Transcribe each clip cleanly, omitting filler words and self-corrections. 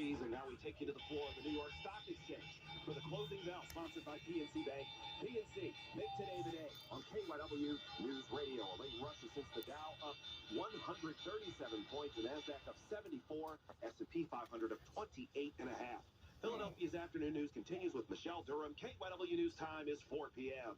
degrees, and now we take you to the floor of the New York Stock Exchange for the closing bell, sponsored by PNC Bank. PNC, make today the day on KYW News Radio. A late rush since the Dow up 137 points, the NASDAQ up 74, S&P 500 up 28.5. Philadelphia's afternoon news continues with Michelle Durham. KYW News time is 4 p.m.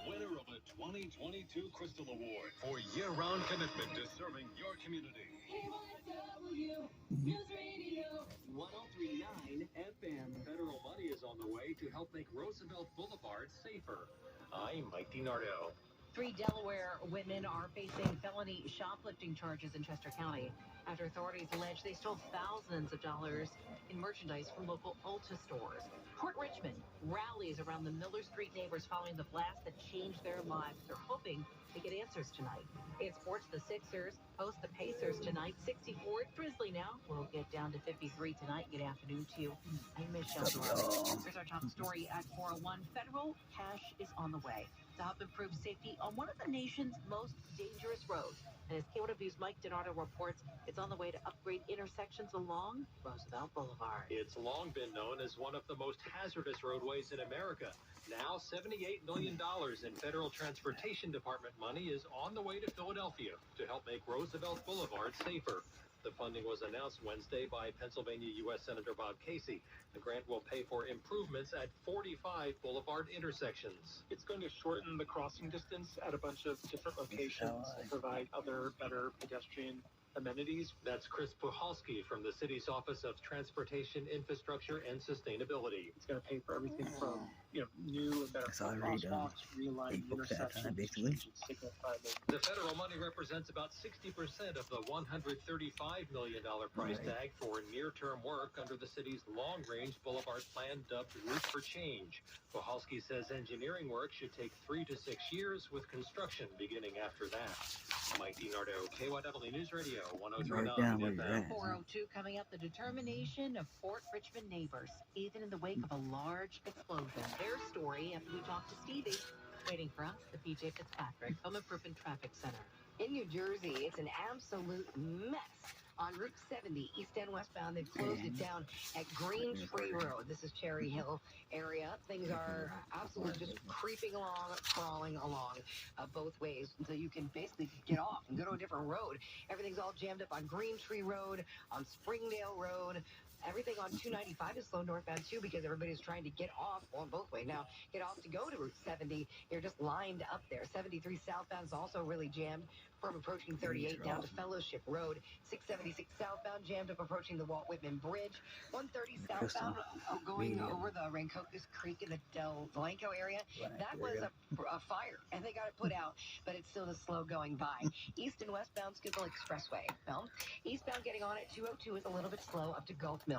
Winner of a 2022 Crystal Award for year-round commitment to serving your community. KYW News Radio 103.9 FM. Federal money is on the way to help make Roosevelt Boulevard safer. I'm Mike DiNardo. 3 Delaware women are facing felony shoplifting charges in Chester County after authorities allege they stole thousands of dollars in merchandise from local Ulta stores. Port Richmond rallies around the Miller Street neighbors following the blast that changed their lives. They're hoping to get answers tonight. In sports, the Sixers host the Pacers tonight. 64 drizzly now. We'll get down to 53 tonight. Good afternoon to you. I'm Michelle Durham. Here's our top story at 4:01. Federal cash is on the way to help improve safety on one of the nation's most dangerous roads. And as KYW's Mike DiNardo reports, it's on the way to upgrade intersections along Roosevelt Boulevard. It's long been known as one of the most hazardous roadways in America. Now, $78 million in federal transportation department money is on the way to Philadelphia to help make Roosevelt Boulevard safer. The funding was announced Wednesday by Pennsylvania U.S. Senator Bob Casey. The grant will pay for improvements at 45 boulevard intersections. It's going to shorten the crossing distance at a bunch of different locations and provide other better pedestrian amenities. That's Chris Puhalski from the city's Office of Transportation, Infrastructure, and Sustainability. It's going to pay for everything from, new and better crosswalks, realigning intersections, signal timing. The federal money represents about 60% of the $135 million price tag for near-term work under the city's long-range boulevard plan dubbed Route for Change. Puhalski says engineering work should take 3 to 6 years, with construction beginning after that. Mike DiNardo, KYW News Radio, 103.9 FM. 4:02 coming up, the determination of Port Richmond neighbors, even in the wake of a large explosion. Their story after we talked to Stevie. Waiting for us, the PJ Fitzpatrick Home Improvement Traffic Center. In New Jersey, it's an absolute mess. On Route 70, east and westbound, they've closed it down at Green Tree Road. This is Cherry Hill area. Things are absolutely just creeping along, crawling along both ways. So you can basically get off and go to a different road. Everything's all jammed up on Green Tree Road, on Springdale Road. Everything on 295 is slow northbound, too, because everybody's trying to get off on both ways. Now, get off to go to Route 70. You're just lined up there. 73 southbound is also really jammed from approaching 38 down to Fellowship Road. 676 southbound jammed up approaching the Walt Whitman Bridge. 130 southbound going over the Rancocas Creek in the Del Blanco area. That was a fire, and they got it put out, but it's still just slow going by. East and westbound Schuylkill Expressway. Well, eastbound getting on at 202 is a little bit slow up to Gulf Mills.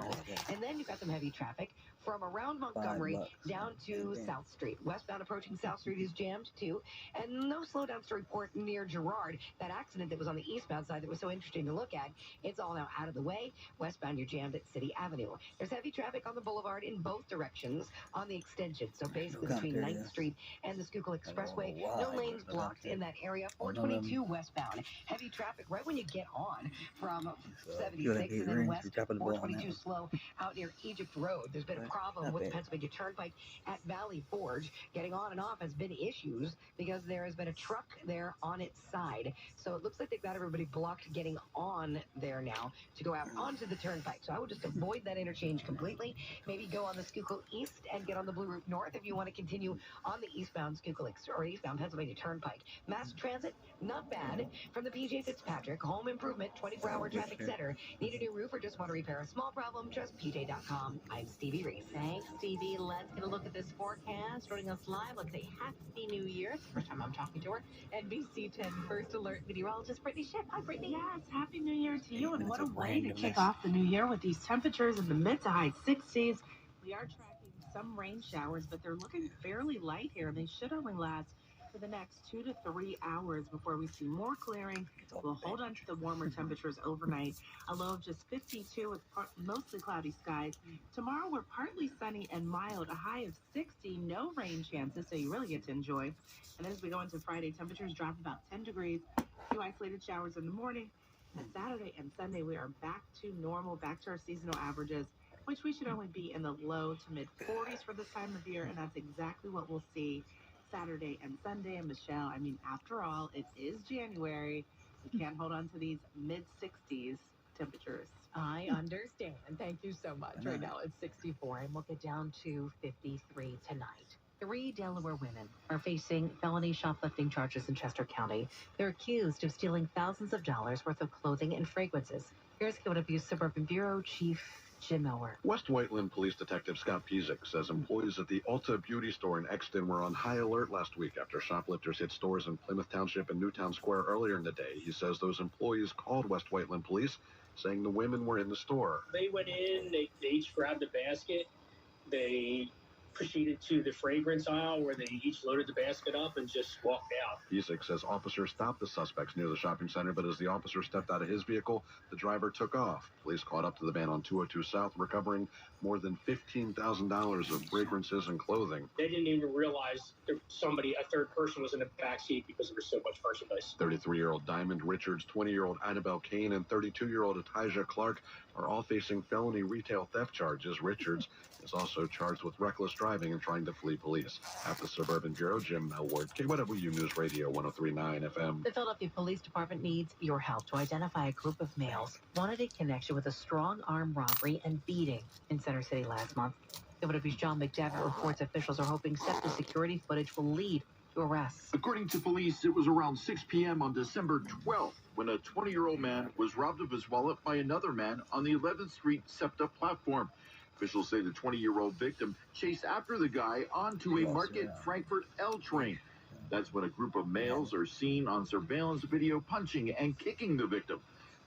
And then you've got some heavy traffic from around Montgomery down to South Street. Westbound approaching South Street is jammed, too. And no slowdowns to report near Girard. That accident that was on the eastbound side that was so interesting to look at, it's all now out of the way. Westbound, you're jammed at City Avenue. There's heavy traffic on the boulevard in both directions on the extension. So basically between 9th Street and the Schuylkill Expressway, no lanes blocked in that area. 422 westbound. Heavy traffic right when you get on from 76 and then west. 422 slow out near Egypt Road. There's been a problem with the Pennsylvania Turnpike at Valley Forge. Getting on and off has been issues because there has been a truck there on its side. So it looks like they've got everybody blocked getting on there now to go out onto the Turnpike. So I would just avoid that interchange completely. Maybe go on the Schuylkill East and get on the Blue Route North if you want to continue on the eastbound Schuylkill or eastbound Pennsylvania Turnpike. Mass transit, not bad. From the PJ Fitzpatrick Home Improvement 24-hour traffic center. Need a new roof or just want to repair a small problem? Trust PJ.com. I'm Stevie Reese. Thanks, Stevie. Let's get a look at this forecast. Joining us live, look at a happy new year. It's the first time I'm talking to her. NBC 10 First Alert meteorologist Brittany Ship. Hi, Brittany. Yes, happy new year to you. And what a way to kick off the new year with these temperatures in the mid to high 60s. We are tracking some rain showers, but they're looking fairly light here. They should only last for the next 2 to 3 hours before we see more clearing. We'll hold on to the warmer temperatures overnight. A low of just 52 with mostly cloudy skies. Tomorrow we're partly sunny and mild, a high of 60, no rain chances, so you really get to enjoy. And then as we go into Friday, temperatures drop about 10 degrees, a few isolated showers in the morning, Saturday and Sunday, we are back to normal, back to our seasonal averages, which we should only be in the low to mid 40s for this time of year, and that's exactly what we'll see Saturday and Sunday. And Michelle, I mean, after all, it is January. We can't hold on to these mid 60s temperatures. I understand. Thank you so much. Right now it's 64, and we'll get down to 53 tonight. 3 Delaware women are facing felony shoplifting charges in Chester County. They're accused of stealing thousands of dollars worth of clothing and fragrances. Here's KW's Suburban Bureau Chief Jim Elwer. West Whiteland Police Detective Scott Pizik says employees at the Ulta Beauty Store in Exton were on high alert last week after shoplifters hit stores in Plymouth Township and Newtown Square earlier in the day. He says those employees called West Whiteland Police saying the women were in the store. They went in, they each grabbed a basket, they proceeded to the fragrance aisle where they each loaded the basket up and just walked out. Pizik says officers stopped the suspects near the shopping center, but as the officer stepped out of his vehicle, the driver took off. Police caught up to the van on 202 South, recovering more than $15,000 of fragrances and clothing. They didn't even realize a third person was in the back seat because there was so much merchandise. 33-year-old Diamond Richards, 20-year-old Annabelle Kane, and 32-year-old Atijah Clark are all facing felony retail theft charges. Richards is also charged with reckless driving and trying to flee police. At the Suburban Bureau, Jim Melward, KYW News Radio 103.9 FM. The Philadelphia Police Department needs your help to identify a group of males wanted in connection with a strong armed robbery and beating in Center City last month. KYW's John McDevitt reports officials are hoping the security footage will lead to arrests. According to police, it was around 6 p.m. on December 12th when a 20-year-old man was robbed of his wallet by another man on the 11th Street SEPTA platform. Officials say the 20-year-old victim chased after the guy onto a Market Frankfurt L train. That's when a group of males are seen on surveillance video punching and kicking the victim.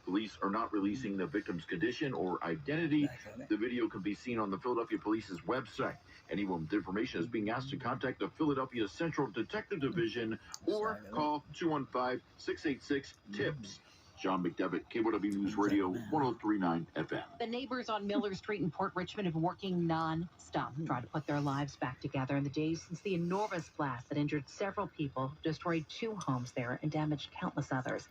Police are not releasing the victim's condition or identity. The video can be seen on the Philadelphia Police's website. Anyone with information is being asked to contact the Philadelphia Central Detective Division or call 215-686-TIPS. John McDevitt, KYW News Radio 103.9 FM. The neighbors on Miller Street in Port Richmond have been working non-stop to try to put their lives back together in the days since the enormous blast that injured several people, destroyed 2 homes there, and damaged countless others.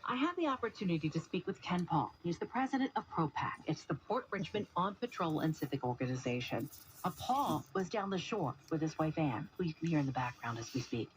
I had the opportunity to speak with Ken Paul. He's the president of ProPac. It's the Port Richmond On Patrol and Civic Organization. Paul was down the shore with his wife Ann, who you can hear in the background as we speak.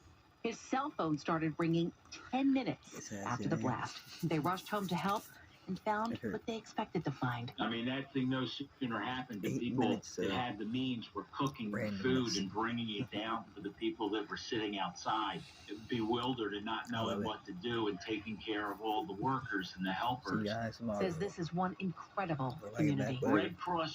His cell phone started ringing 10 minutes after the blast. They rushed home to help and found what they expected to find. I mean, that thing no sooner happened than people that had the means were cooking food and bringing it down for the people that were sitting outside, bewildered and not knowing what to do, and taking care of all the workers and the helpers. Says this is one incredible community. Red Cross